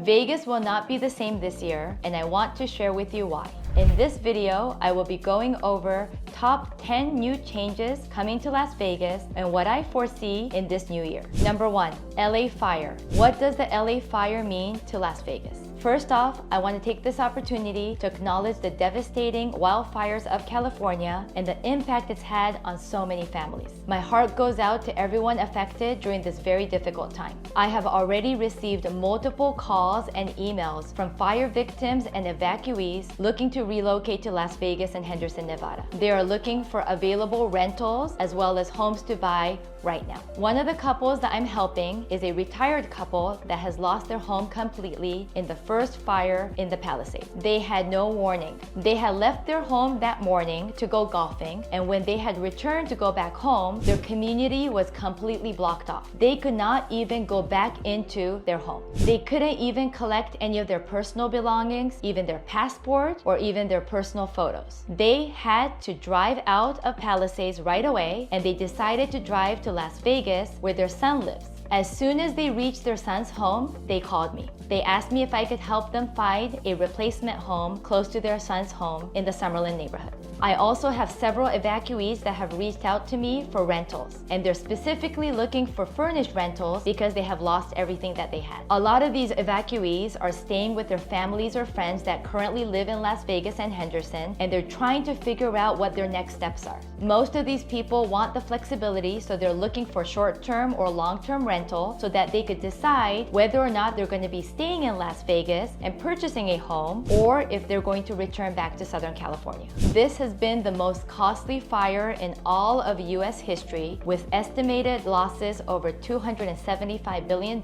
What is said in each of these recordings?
Vegas will not be the same this year, and I want to share with you why. In this video, I will be going over top 10 new changes coming to Las Vegas and what I foresee in this new year. Number 1, LA fire. What does the LA fire mean to Las Vegas? First off, I want to take this opportunity to acknowledge the devastating wildfires of California and the impact it's had on so many families. My heart goes out to everyone affected during this very difficult time. I have already received multiple calls and emails from fire victims and evacuees looking to relocate to Las Vegas and Henderson, Nevada. They are looking for available rentals as well as homes to buy right now. One of the couples that I'm helping is a retired couple that has lost their home completely in the first fire in the Palisades. They had no warning. They had left their home that morning to go golfing, and when they had returned to go back home, their community was completely blocked off. They could not even go back into their home. They couldn't even collect any of their personal belongings, even their passport or even their personal photos. They had to drive out of Palisades right away, and they decided to drive to Las Vegas where their son lives. As soon as they reached their son's home, they called me. They asked me if I could help them find a replacement home close to their son's home in the Summerlin neighborhood. I also have several evacuees that have reached out to me for rentals, and they're specifically looking for furnished rentals because they have lost everything that they had. A lot of these evacuees are staying with their families or friends that currently live in Las Vegas and Henderson, and they're trying to figure out what their next steps are. Most of these people want the flexibility, so they're looking for short-term or long-term rental so that they could decide whether or not they're going to be staying in Las Vegas and purchasing a home, or if they're going to return back to Southern California. This has been the most costly fire in all of US history, with estimated losses over $275 billion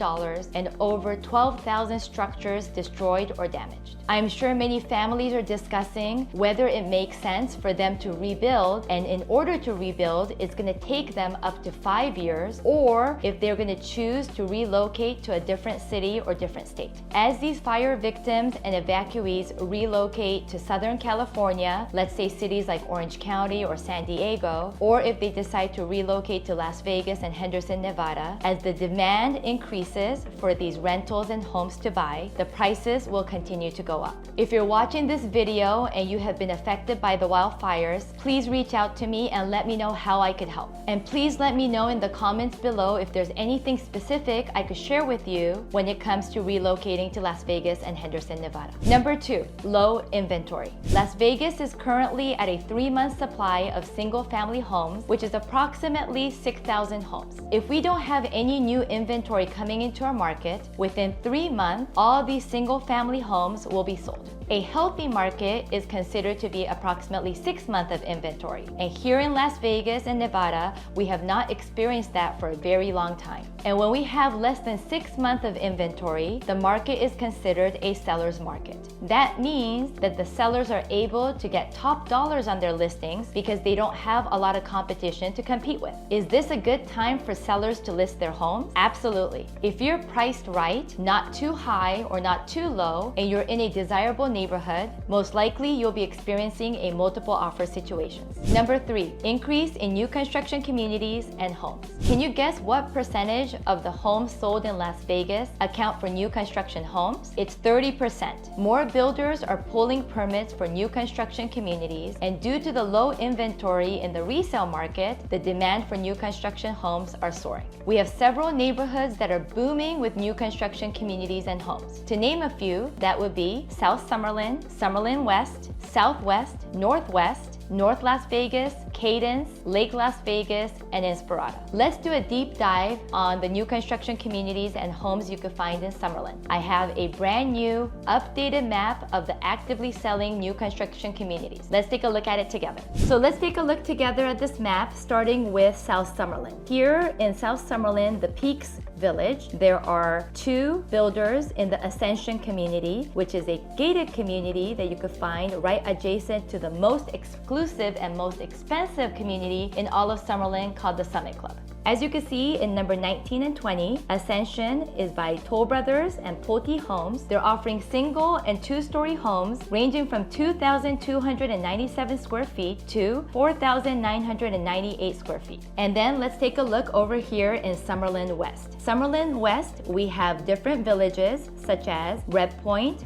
and over 12,000 structures destroyed or damaged. I'm sure many families are discussing whether it makes sense for them to rebuild, and in order to rebuild, it's going to take them up to 5 years, or if they're going to choose to relocate to a different city or different state. As these fire victims and evacuees relocate to Southern California, let's say cities like Orange County or San Diego, or if they decide to relocate to Las Vegas and Henderson, Nevada, as the demand increases for these rentals and homes to buy, the prices will continue to go up. If you're watching this video and you have been affected by the wildfires, please reach out to me and let me know how I could help. And please let me know in the comments below if there's anything specific I could share with you when it comes to relocating to Las Vegas and Henderson, Nevada. Number 2, low inventory. Las Vegas is currently at a 3-month supply of single-family homes, which is approximately 6,000 homes. If we don't have any new inventory coming into our market, within 3 months, all these single-family homes will be sold. A healthy market is considered to be approximately 6 months of inventory. And here in Las Vegas and Nevada, we have not experienced that for a very long time. And when we have less than 6 months of inventory, the market is considered a seller's market. That means that the sellers are able to get top dollars on their listings because they don't have a lot of competition to compete with. Is this a good time for sellers to list their homes? Absolutely. If you're priced right, not too high or not too low, and you're in a desirable neighborhood, most likely you'll be experiencing a multiple offer situations. Number 3, increase in new construction communities and homes. Can you guess what percentage of the homes sold in Las Vegas account for new construction homes? It's 30%. More builders are pulling permits for new construction communities, and due to the low inventory in the resale market, the demand for new construction homes are soaring. We have several neighborhoods that are booming with new construction communities and homes. To name a few, that would be South Summerlin, Summerlin West, Southwest, Northwest, North Las Vegas, Cadence, Lake Las Vegas, and Inspirada. Let's do a deep dive on the new construction communities and homes you could find in Summerlin. I have a brand new, updated map of the actively selling new construction communities. Let's take a look at it together. So let's take a look together at this map, starting with South Summerlin. Here in South Summerlin, the Peaks Village, there are 2 builders in the Ascension community, which is a gated community that you could find right adjacent to the most exclusive and most expensive community in all of Summerlin called the Summit Club. As you can see in number 19 and 20, Ascension is by Toll Brothers and Pulte Homes. They're offering single and two-story homes ranging from 2,297 square feet to 4,998 square feet. And then let's take a look over here in Summerlin West. Summerlin West, we have different villages such as Red Point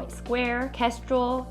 Square, Kestrel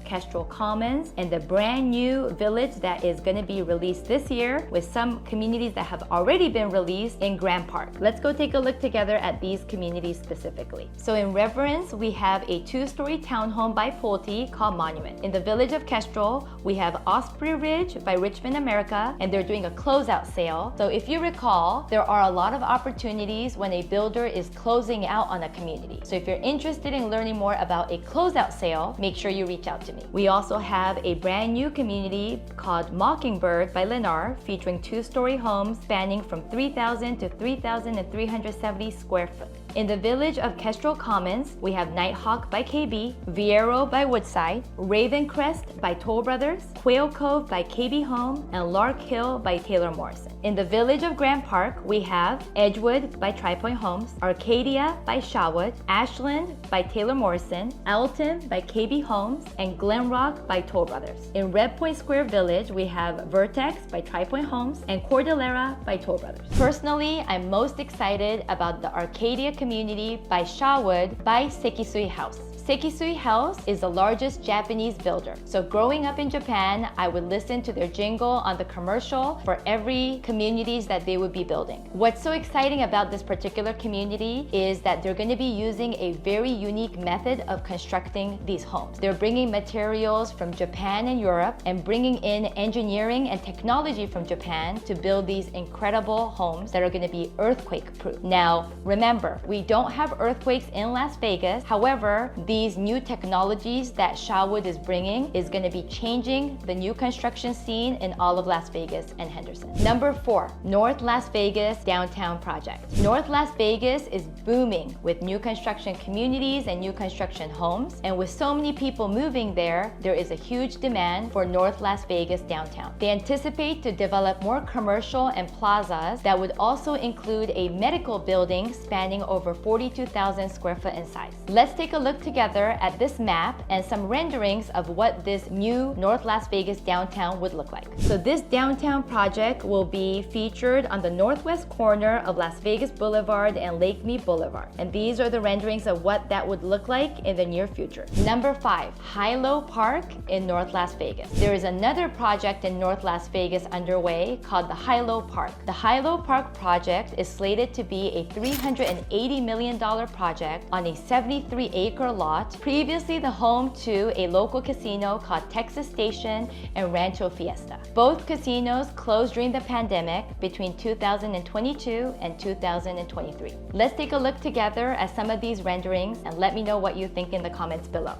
Commons, and the brand new village that is going to be released this year with some communities that have already been released in Grand Park. Let's go take a look together at these communities specifically. So in Reverence, we have a two-story townhome by Pulte called Monument. In the village of Kestrel, we have Osprey Ridge by Richmond America, and they're doing a closeout sale. So if you recall, there are a lot of opportunities when a builder is closing out on a community. So if you're interested in learning more about a closeout sale, make sure you reach out to me. We also have a brand new community called Mockingbird by Lennar, featuring two-story homes spanning from 3,000 to 3,370 square foot. In the village of Kestrel Commons, we have Nighthawk by KB, Viero by Woodside, Ravencrest by Toll Brothers, Quail Cove by KB Home, and Lark Hill by Taylor Morrison. In the village of Grand Park, we have Edgewood by Tri-Point Homes, Arcadia by Shawood, Ashland by Taylor Morrison, Alton by KB Homes, and Glenrock by Toll Brothers. In Red Point Square Village, we have Vertex by Tri-Point Homes and Cordillera by Toll Brothers. Personally, I'm most excited about the Arcadia community by Shawood by Sekisui House. Sekisui House is the largest Japanese builder. So growing up in Japan, I would listen to their jingle on the commercial for every communities that they would be building. What's so exciting about this particular community is that they're going to be using a very unique method of constructing these homes. They're bringing materials from Japan and Europe and bringing in engineering and technology from Japan to build these incredible homes that are going to be earthquake proof. Now, remember, we don't have earthquakes in Las Vegas. However, these new technologies that Shawood is bringing is going to be changing the new construction scene in all of Las Vegas and Henderson. Number 4, North Las Vegas Downtown Project. North Las Vegas is booming with new construction communities and new construction homes. And with so many people moving there, there is a huge demand for North Las Vegas Downtown. They anticipate to develop more commercial and plazas that would also include a medical building spanning over 42,000 square foot in size. Let's take a look together at this map and some renderings of what this new North Las Vegas downtown would look like. So this downtown project will be featured on the northwest corner of Las Vegas Boulevard and Lake Mead Boulevard. And these are the renderings of what that would look like in the near future. Number 5, Hilo Park in North Las Vegas. There is another project in North Las Vegas underway called the Hilo Park. The Hilo Park project is slated to be a $380 million project on a 73-acre lot, previously the home to a local casino called Texas Station and Rancho Fiesta. Both casinos closed during the pandemic between 2022 and 2023. Let's take a look together at some of these renderings and let me know what you think in the comments below.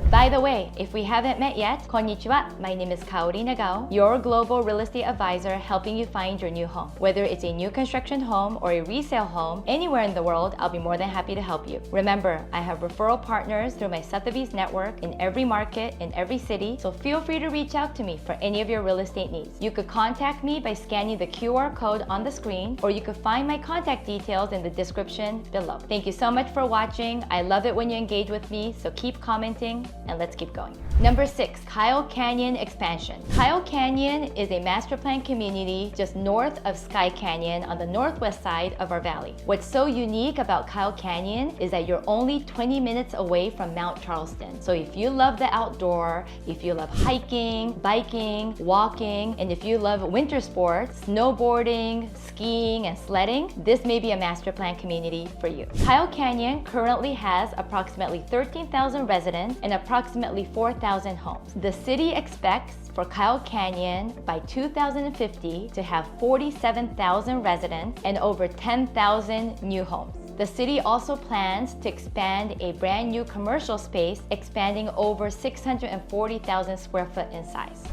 By the way, if we haven't met yet, konnichiwa, my name is Kaori Nagao, your global real estate advisor helping you find your new home. Whether it's a new construction home or a resale home, anywhere in the world, I'll be more than happy to help you. Remember, I have referral partners through my Sotheby's network in every market, in every city, so feel free to reach out to me for any of your real estate needs. You could contact me by scanning the QR code on the screen, or you could find my contact details in the description below. Thank you so much for watching. I love it when you engage with me, so keep commenting and let's keep going. Number 6, Kyle Canyon expansion. Kyle Canyon is a master plan community just north of Sky Canyon on the northwest side of our valley. What's so unique about Kyle Canyon is that you're only 20 minutes away from Mount Charleston. So if you love the outdoor, if you love hiking, biking, walking, and if you love winter sports, snowboarding, skiing, and sledding, this may be a master plan community for you. Kyle Canyon currently has approximately 13,000 residents and approximately 4,000 homes. The city expects for Kyle Canyon by 2050 to have 47,000 residents and over 10,000 new homes. The city also plans to expand a brand new commercial space, expanding over 640,000 square foot in size.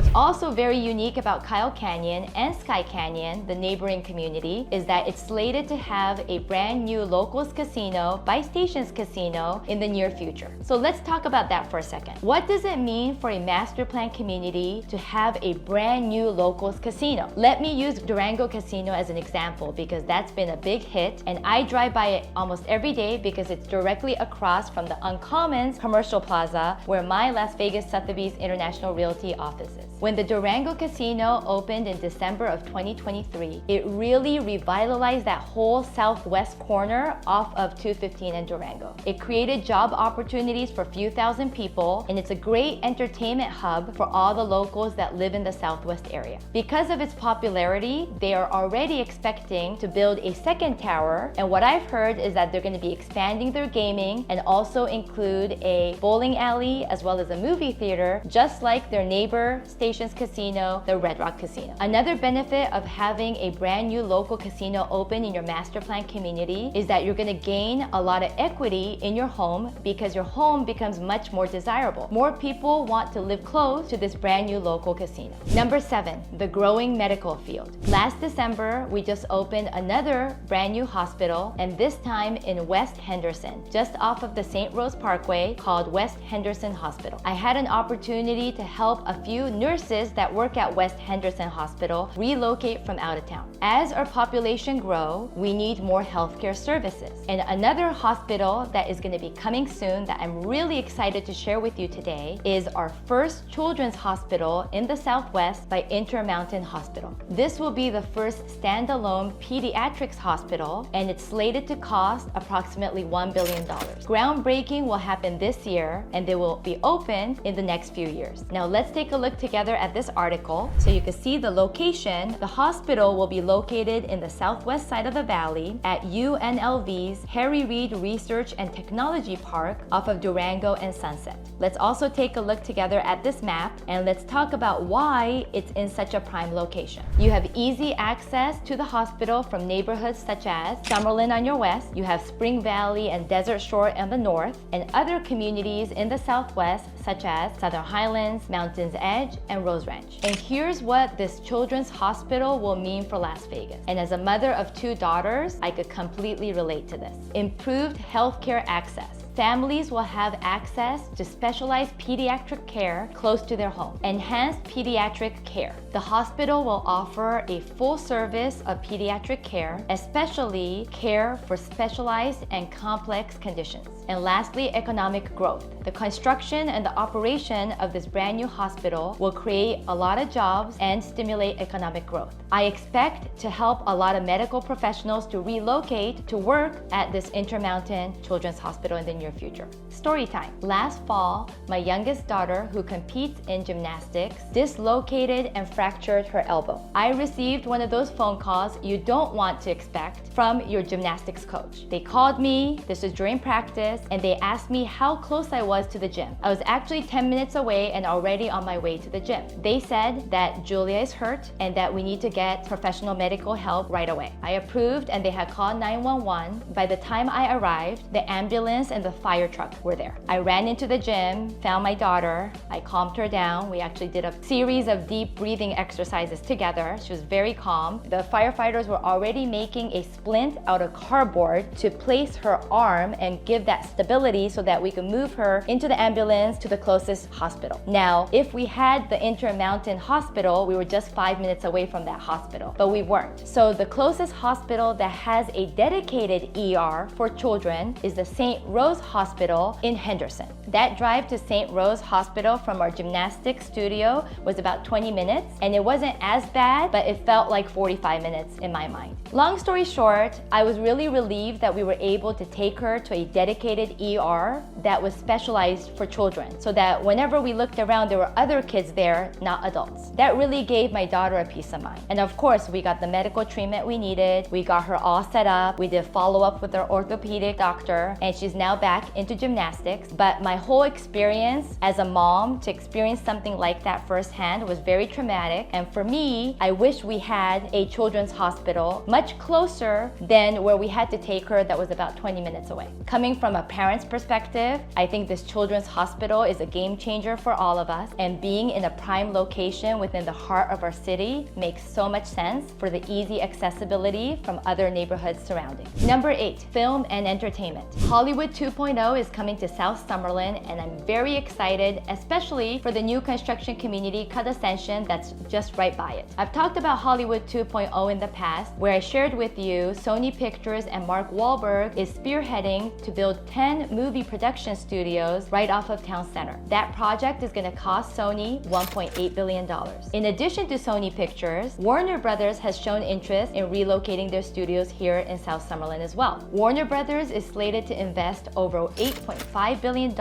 What's also very unique about Kyle Canyon and Sky Canyon, the neighboring community, is that it's slated to have a brand new locals casino by Stations Casino in the near future. So let's talk about that for a second. What does it mean for a master plan community to have a brand new locals casino? Let me use Durango Casino as an example because that's been a big hit, and I drive by it almost every day because it's directly across from the Uncommons Commercial Plaza where my Las Vegas Sotheby's International Realty office is. When the Durango Casino opened in December of 2023, it really revitalized that whole southwest corner off of 215 and Durango. It created job opportunities for a few thousand people, and it's a great entertainment hub for all the locals that live in the southwest area. Because of its popularity, they are already expecting to build a second tower, and what I've heard is that they're going to be expanding their gaming and also include a bowling alley as well as a movie theater, just like their neighbor Stations Casino, the Red Rock Casino. Another benefit of having a brand new local casino open in your master plan community is that you're going to gain a lot of equity in your home because your home becomes much more desirable. More people want to live close to this brand new local casino. Number 7, the growing medical field. Last December, we just opened another brand new hospital, and this time in West Henderson, just off of the St. Rose Parkway, called West Henderson Hospital. I had an opportunity to help a few nurses that work at West Henderson Hospital relocate from out of town. As our population grows, we need more healthcare services. And another hospital that is going to be coming soon that I'm really excited to share with you today is our first children's hospital in the Southwest by Intermountain Hospital. This will be the first standalone pediatrics hospital, and it's slated to cost approximately $1 billion. Groundbreaking will happen this year, and they will be open in the next few years. Now let's take a look together at this article so you can see the location. The hospital will be located in the southwest side of the valley at UNLV's Harry Reid Research and Technology Park off of Durango and Sunset. Let's also take a look together at this map, and let's talk about why it's in such a prime location. You have easy access to the hospital from neighborhoods such as Summerlin on your west, you have Spring Valley and Desert Shore on the north, and other communities in the southwest such as Southern Highlands, Mountains Edge, and Rose Ranch. And here's what this children's hospital will mean for Las Vegas. And as a mother of 2 daughters, I could completely relate to this. Improved healthcare access. Families will have access to specialized pediatric care close to their home. Enhanced pediatric care. The hospital will offer a full service of pediatric care, especially care for specialized and complex conditions. And lastly, economic growth. The construction and the operation of this brand new hospital will create a lot of jobs and stimulate economic growth. I expect to help a lot of medical professionals to relocate to work at this Intermountain Children's Hospital in the near future. Story time. Last fall, my youngest daughter, who competes in gymnastics, dislocated and fractured her elbow. I received one of those phone calls you don't want to expect from your gymnastics coach. They called me, this was during practice, and they asked me how close I was to the gym. I was actually 10 minutes away and already on my way to the gym. They said that Julia is hurt and that we need to get professional medical help right away. I approved, and they had called 911. By the time I arrived, the ambulance and the fire truck were there. I ran into the gym, found my daughter, I calmed her down. We actually did a series of deep breathing exercises together. She was very calm. The firefighters were already making a splint out of cardboard to place her arm and give that stability so that we could move her into the ambulance to the closest hospital. Now, if we had the Intermountain Hospital, we were just 5 minutes away from that hospital, but we weren't. So the closest hospital that has a dedicated ER for children is the St. Rose Hospital in Henderson. That drive to St. Rose Hospital from our gymnastics studio was about 20 minutes, and it wasn't as bad, but it felt like 45 minutes in my mind. Long story short, I was really relieved that we were able to take her to a dedicated ER that was specialized for children, so that whenever we looked around, there were other kids there, not adults. That really gave my daughter a peace of mind. And of course, we got the medical treatment we needed. We got her all set up. We did follow up with our orthopedic doctor, and she's now back back into gymnastics, but my whole experience as a mom to experience something like that firsthand was very traumatic. And for me, I wish we had a children's hospital much closer than where we had to take her that was about 20 minutes away. Coming from a parent's perspective, I think this children's hospital is a game changer for all of us, and being in a prime location within the heart of our city makes so much sense for the easy accessibility from other neighborhoods surrounding. Number 8, film and entertainment. Hollywood 2.0 is coming to South Summerlin, and I'm very excited, especially for the new construction community Cut Ascension that's just right by it. I've talked about Hollywood 2.0 in the past, where I shared with you Sony Pictures and Mark Wahlberg is spearheading to build 10 movie production studios right off of Town Center. That project is going to cost Sony $1.8 billion. In addition to Sony Pictures, Warner Brothers has shown interest in relocating their studios here in South Summerlin as well. Warner Brothers is slated to invest over $8.5 billion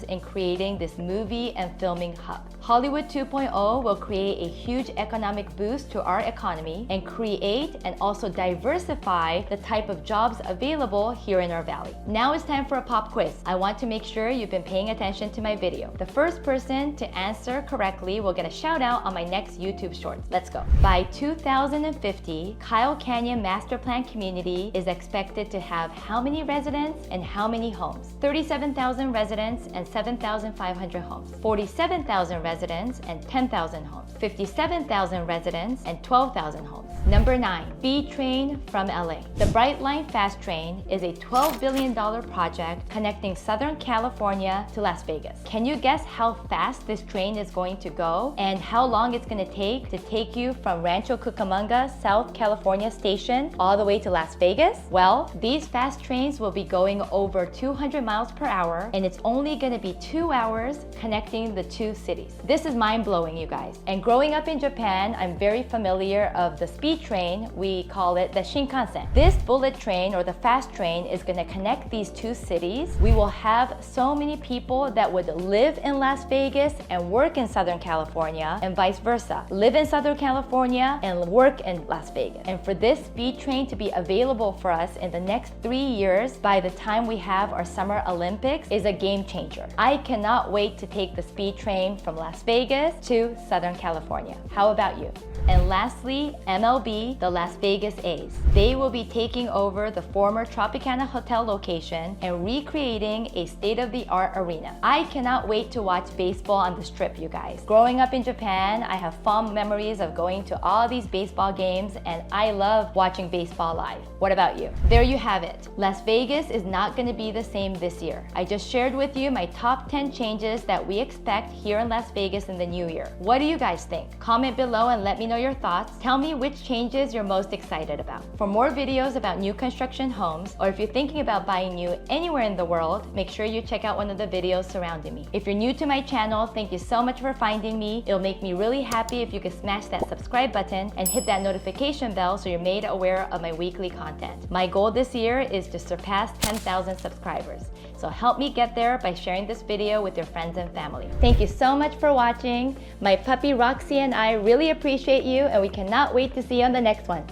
in creating this movie and filming hub. Hollywood 2.0 will create a huge economic boost to our economy and create and also diversify the type of jobs available here in our valley. Now it's time for a pop quiz. I want to make sure you've been paying attention to my video. The first person to answer correctly will get a shout out on my next YouTube shorts. Let's go. By 2050, Kyle Canyon Master Plan Community is expected to have how many residents and how many homes? 37,000 residents and 7,500 homes. 47,000 residents and 10,000 homes. 57,000 residents and 12,000 homes. Number 9, B Train from LA. The Brightline Fast Train is a $12 billion project connecting Southern California to Las Vegas. Can you guess how fast this train is going to go and how long it's going to take you from Rancho Cucamonga, South California station all the way to Las Vegas? Well, these fast trains will be going over 200 miles per hour, and it's only going to be 2 hours connecting the two cities. This is mind-blowing, you guys. And growing up in Japan, I'm very familiar of the speed train. We call it the Shinkansen. This bullet train or the fast train is going to connect these two cities. We will have so many people that would live in Las Vegas and work in Southern California, and vice versa. Live in Southern California and work in Las Vegas. And for this speed train to be available for us in the next 3 years by the time we have our Summer Olympics is a game changer. I cannot wait to take the speed train from Las Vegas to Southern California. How about you? And lastly, MLB, the Las Vegas A's. They will be taking over the former Tropicana Hotel location and recreating a state-of-the-art arena. I cannot wait to watch baseball on the Strip, you guys. Growing up in Japan, I have fond memories of going to all these baseball games, and I love watching baseball live. What about you? There you have it. Las Vegas is not going to be the same this year. I just shared with you my top 10 changes that we expect here in Las Vegas in the new year. What do you guys think? Comment below and let me know your thoughts. Tell me which changes you're most excited about. For more videos about new construction homes, or if you're thinking about buying new anywhere in the world, make sure you check out one of the videos surrounding me. If you're new to my channel, thank you so much for finding me. It'll make me really happy if you could smash that subscribe button and hit that notification bell so you're made aware of my weekly content. My goal this year is to surpass 10,000 subscribers. So help me get there by sharing this video with your friends and family. Thank you so much for watching. My puppy Roxy and I really appreciate you, and we cannot wait to see you on the next one.